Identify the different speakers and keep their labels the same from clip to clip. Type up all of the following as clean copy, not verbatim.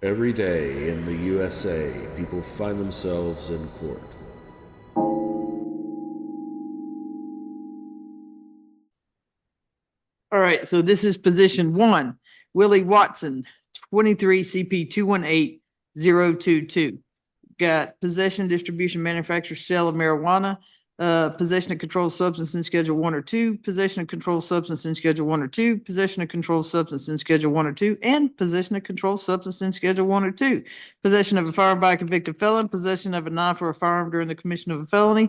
Speaker 1: Every day in the USA, people find themselves in court.
Speaker 2: All right, so this is position one. Willie Watson, 23 CP 218022. Got possession, distribution, manufacture, sale of marijuana, possession of controlled substance in Schedule 1 or 2, possession of controlled substance in Schedule 1 or 2, possession of controlled substance in Schedule 1 or 2, and possession of controlled substance in Schedule 1 or 2. Possession of a firearm by a convicted felon, possession of a knife or a firearm during the commission of a felony,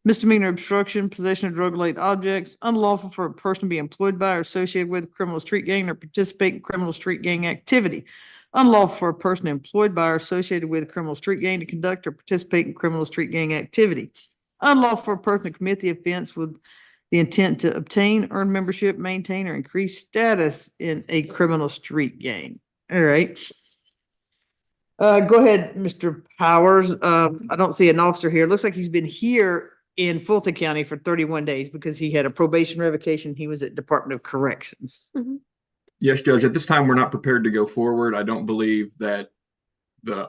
Speaker 2: misdemeanor obstruction, possession of drug-related objects, unlawful for a person to be employed by or associated with a criminal street gang or participate in criminal street gang activity. Unlawful for a person employed by or associated with a criminal street gang to conduct or participate in criminal street gang activity. Unlawful for a person to commit the offense with the intent to obtain, earn membership, maintain, or increase status in a criminal street gang. All right. Go ahead, Mr. Powers. I don't see an officer here. It looks like he's been here in Fulton County for 31 days because he had a probation revocation. He was at Department of Corrections.
Speaker 3: Yes, Judge. At this time, we're not prepared to go forward. I don't believe that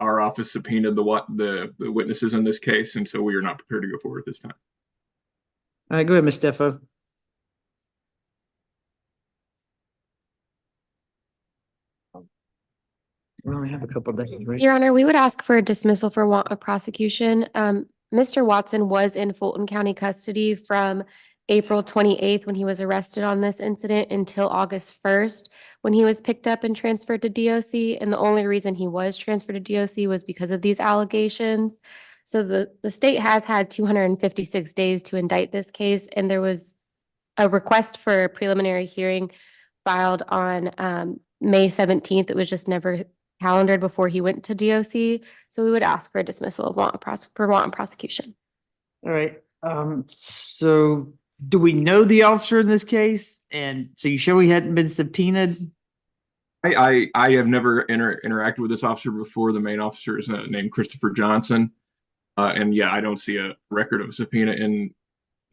Speaker 3: our office subpoenaed the witnesses in this case, and so we are not prepared to go forward at this time.
Speaker 2: All right, go ahead, Ms. Steffo. We only have a couple of days, right?
Speaker 4: Your Honor, we would ask for a dismissal for want of prosecution. Mr. Watson was in Fulton County custody from April 28th when he was arrested on this incident until August 1st when he was picked up and transferred to DOC. And the only reason he was transferred to DOC was because of these allegations. So the state has had 256 days to indict this case, and there was a request for a preliminary hearing filed on May 17th. It was just never calendared before he went to DOC. So we would ask for a dismissal of want of prosecution.
Speaker 2: All right. So do we know the officer in this case? And so you sure he hadn't been subpoenaed?
Speaker 3: I have never interacted with this officer before. The main officer is named Christopher Johnson. And yeah, I don't see a record of a subpoena in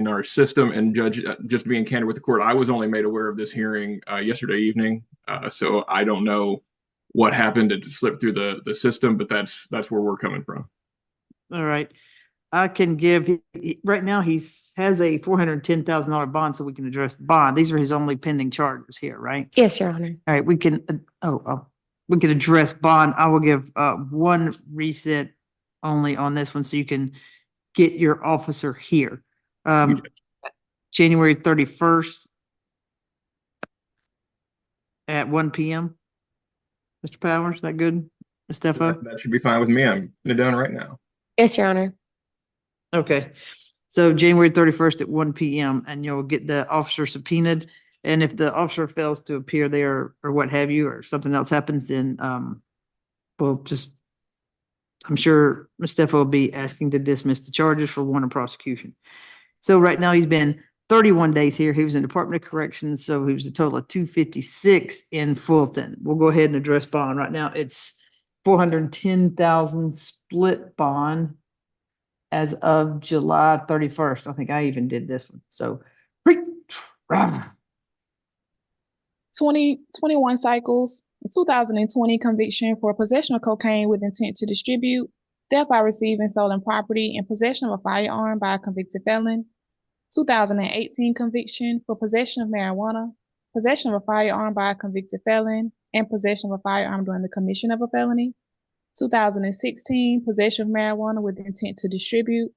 Speaker 3: our system. And Judge, just being candid with the court, I was only made aware of this hearing yesterday evening. So I don't know what happened to slip through the system, but that's where we're coming from.
Speaker 2: All right. I can give, right now he has a $410,000 bond, so we can address bond. These are his only pending charges here, right?
Speaker 4: Yes, Your Honor.
Speaker 2: All right, we can, we can address bond. I will give one reset only on this one so you can get your officer here. January 31st at 1 p.m. Mr. Powers, is that good? Ms. Steffo?
Speaker 3: That should be fine with me. I'm going to do it right now.
Speaker 4: Yes, Your Honor.
Speaker 2: Okay. So January 31st at 1 p.m. and you'll get the officer subpoenaed. And if the officer fails to appear there or what have you, or something else happens, then we'll just, I'm sure Ms. Steffo will be asking to dismiss the charges for want of prosecution. So right now he's been 31 days here. He was in Department of Corrections, so he was a total of 256 in Fulton. We'll go ahead and address bond. Right now it's 410,000 split bond as of July 31st. I think I even did this one. So
Speaker 5: 21 cycles, a 2020 conviction for possession of cocaine with intent to distribute, theft by receiving stolen property, and possession of a firearm by a convicted felon. 2018 conviction for possession of marijuana, possession of a firearm by a convicted felon, and possession of a firearm during the commission of a felony. 2016 possession of marijuana with intent to distribute.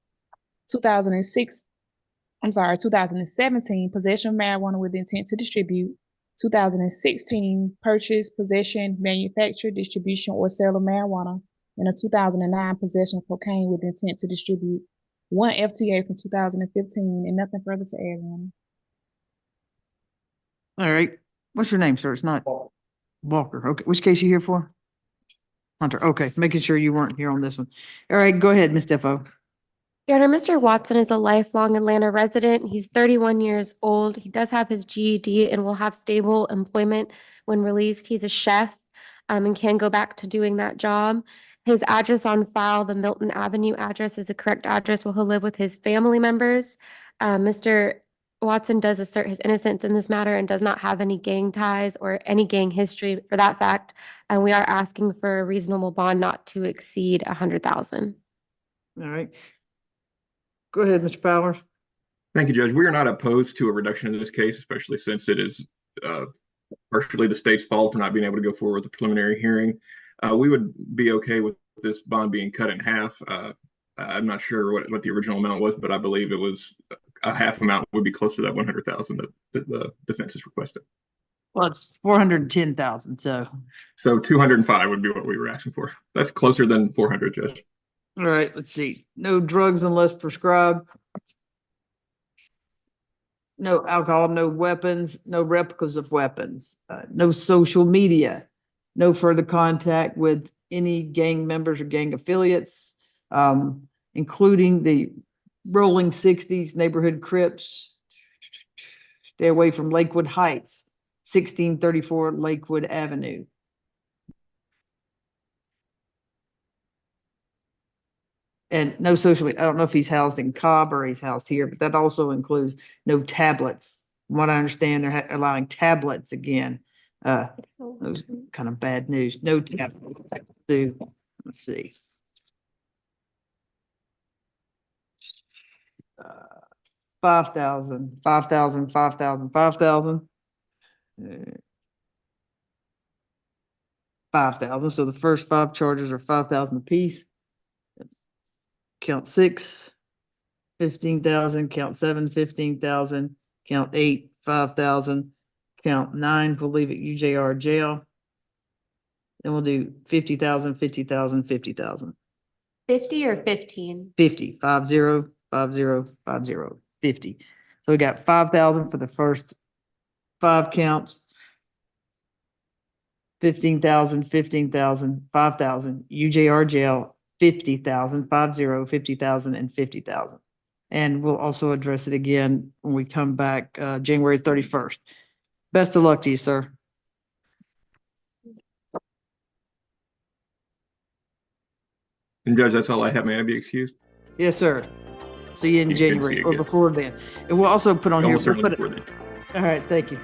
Speaker 5: 2017 possession of marijuana with intent to distribute. 2016 purchase, possession, manufacture, distribution, or sale of marijuana, and a 2009 possession of cocaine with intent to distribute. 1 FTA from 2015, and nothing further to add on.
Speaker 2: All right. What's your name, sir? It's not Walker. Okay. Which case you here for? Hunter. Okay. Making sure you weren't here on this one. All right. Go ahead, Ms. Steffo.
Speaker 4: Your Honor, Mr. Watson is a lifelong Atlanta resident. He's 31 years old. He does have his GED and will have stable employment when released. He's a chef and can go back to doing that job. His address on file, the Milton Avenue address, is a correct address where he'll live with his family members. Mr. Watson does assert his innocence in this matter and does not have any gang ties or any gang history for that fact. And we are asking for a reasonable bond not to exceed 100,000.
Speaker 2: All right. Go ahead, Mr. Powers.
Speaker 3: Thank you, Judge. We are not opposed to a reduction in this case, especially since it is partially the state's fault for not being able to go forward with the preliminary hearing. We would be okay with this bond being cut in half. I'm not sure what the original amount was, but I believe it was a half amount would be close to that 100,000 that the defense is requesting.
Speaker 2: Well, it's 410,000, so.
Speaker 3: So 205 would be what we were asking for. That's closer than 400, Judge.
Speaker 2: All right, let's see. No drugs unless prescribed. No alcohol, no weapons, no replicas of weapons, no social media, no further contact with any gang members or gang affiliates, including the Rolling 60s neighborhood Crips. Stay away from Lakewood Heights, 1634 Lakewood Avenue. And no social media. I don't know if he's housed in Cobb or he's housed here, but that also includes no tablets. From what I understand, they're allowing tablets again. Those kind of bad news. No tablets. Let's see. 5,000, 5,000, 5,000, 5,000. 5,000. So the first 5 charges are 5,000 apiece. Count 6, 15,000, count 7, 15,000, count 8, 5,000, count 9, we'll leave it UJR jail. Then we'll do 50,000, 50,000, 50,000.
Speaker 4: 50 or 15?
Speaker 2: 50, 50, 50, 50, 50. So we got 5,000 for the first 5 counts. 15,000, 15,000, 5,000, UJR jail, 50,000, 50, 50,000, and 50,000. And we'll also address it again when we come back January 31st. Best of luck to you, sir.
Speaker 3: And Judge, that's all I have. May I be excused?
Speaker 2: Yes, sir. See you in
Speaker 3: Good to see
Speaker 2: January
Speaker 3: you
Speaker 2: or
Speaker 3: again.
Speaker 2: before then. And we'll also put on here.
Speaker 3: Almost
Speaker 2: We'll
Speaker 3: certainly
Speaker 2: put it,
Speaker 3: before then.
Speaker 2: all right, thank you.